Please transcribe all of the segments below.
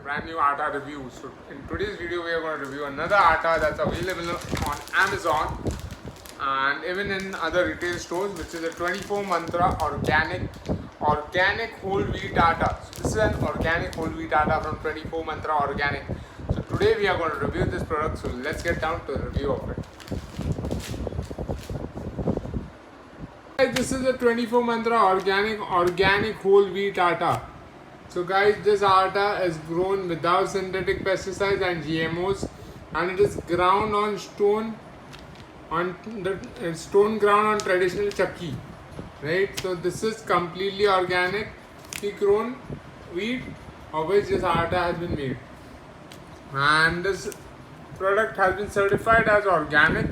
brand new atta review. So in today's video we are going to review another atta that's available on Amazon and even in other retail stores, which is a 24 Mantra organic whole wheat atta. So this is an organic whole wheat atta from 24 Mantra Organic. So today we are going to review this product, so let's get down to the review of it. This is a 24 Mantra organic whole wheat atta. So guys, this atta is grown without synthetic pesticides and GMOs, and it is ground on stone ground on traditional chakki, right? So this is completely organic grown wheat of which this atta has been made, and this product has been certified as organic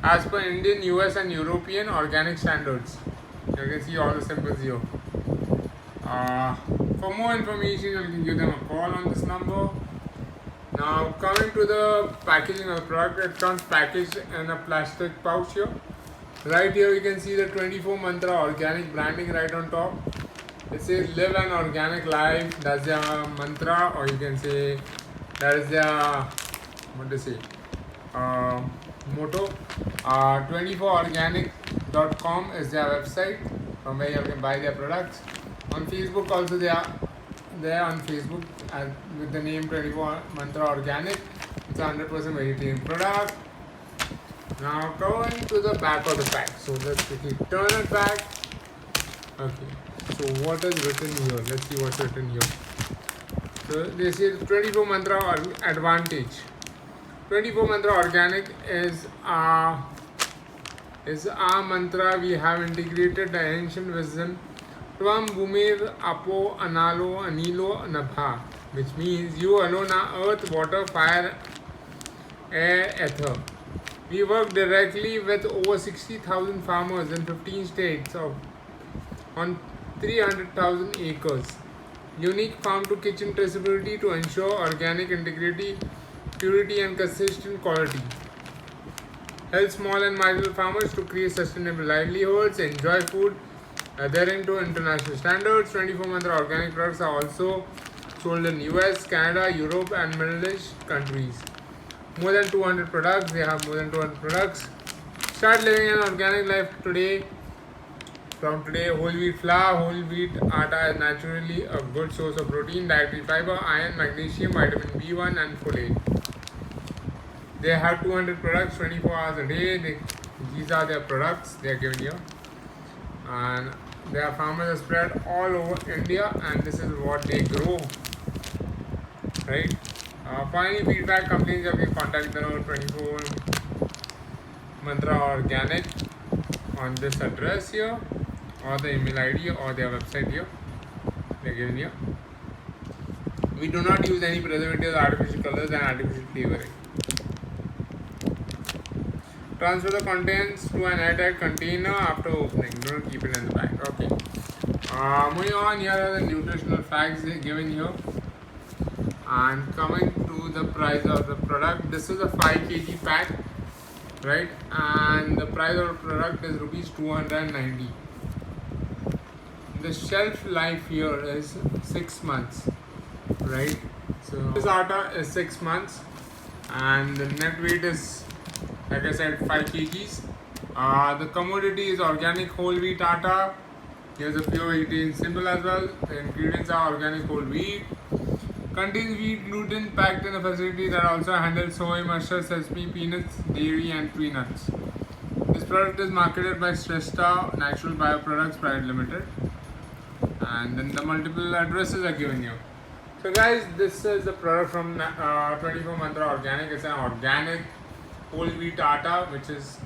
as per Indian, US and European organic standards. You can see all the symbols here. For more information, you can give them a call on this number. Now coming to the packaging of the product, it comes packaged in a plastic pouch here. Right here you can see the 24 Mantra organic branding right on top. It says live an organic life. That's their mantra, or you can say that is their motto. 24organic.com is their website from where you can buy their products. On Facebook also they are there on Facebook with the name 24 Mantra Organic. It's a 100% vegetarian product. Now going to the back of the pack. So let's quickly turn it back. Okay. So what is written here? Let's see what's written here. So this is 24 Mantra Advantage. 24 Mantra Organic is our mantra. We have integrated the ancient wisdom Tvam Bhumir Apo Analo Anilo Nabha, which means you alone are earth, water, fire, air, ether. We work directly with over 60,000 farmers in 15 states on 300,000 acres. Unique farm to kitchen traceability to ensure organic integrity, purity and consistent quality. Help small and marginal farmers to create sustainable livelihoods, enjoy food adhering to international standards. 24 Mantra organic products are also sold in US, Canada, Europe and Middle East countries. More than 200 products. They have more than 200 products. Start living an organic life today. From today, whole wheat flour, whole wheat atta is naturally a good source of protein, dietary fiber, iron, magnesium, vitamin B1 and folate. They have 200 products 24 hours a day. These are their products they are given here. And their farmers are spread all over India, and this is what they grow. Right? For any feedback, complaints, you can contact the 24 Mantra Organic on this address here, or the email ID, or their website here. They are given here. We do not use any preservatives, artificial colors, and artificial flavoring. Transfer the contents to an airtight container after opening. Don't keep it in the bag. Okay. Moving on, here are the nutritional facts given here. And coming to the price of the product, this is a 5 kg pack, right? And the price of the product is rupees 290. The shelf life here is 6 months, right? So this atta is 6 months, and the net weight is, like I said, 5 kgs. The commodity is organic whole wheat atta. Here's a pure vegetarian symbol as well. The ingredients are organic whole wheat. Contains wheat gluten packed in a facility that also handles soy, mustard, sesame, peanuts, dairy and tree nuts. This product is marketed by Shrestha Natural Bioproducts Private Limited. And then the multiple addresses are given here. So guys, this is the product from 24 Mantra Organic. It's an organic whole wheat atta which is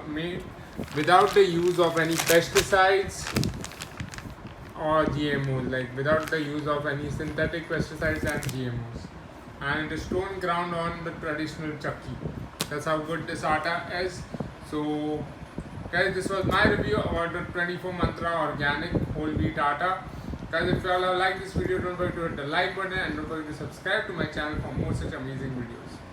made without the use of any pesticides or GMOs, like without the use of any synthetic pesticides and GMOs, and it is stone ground on the traditional chakki. That's how good this atta is. So guys, this was my review about the 24 Mantra Organic whole wheat atta. Guys, if you all have liked this video, don't forget to hit the like button and don't forget to subscribe to my channel for more such amazing videos.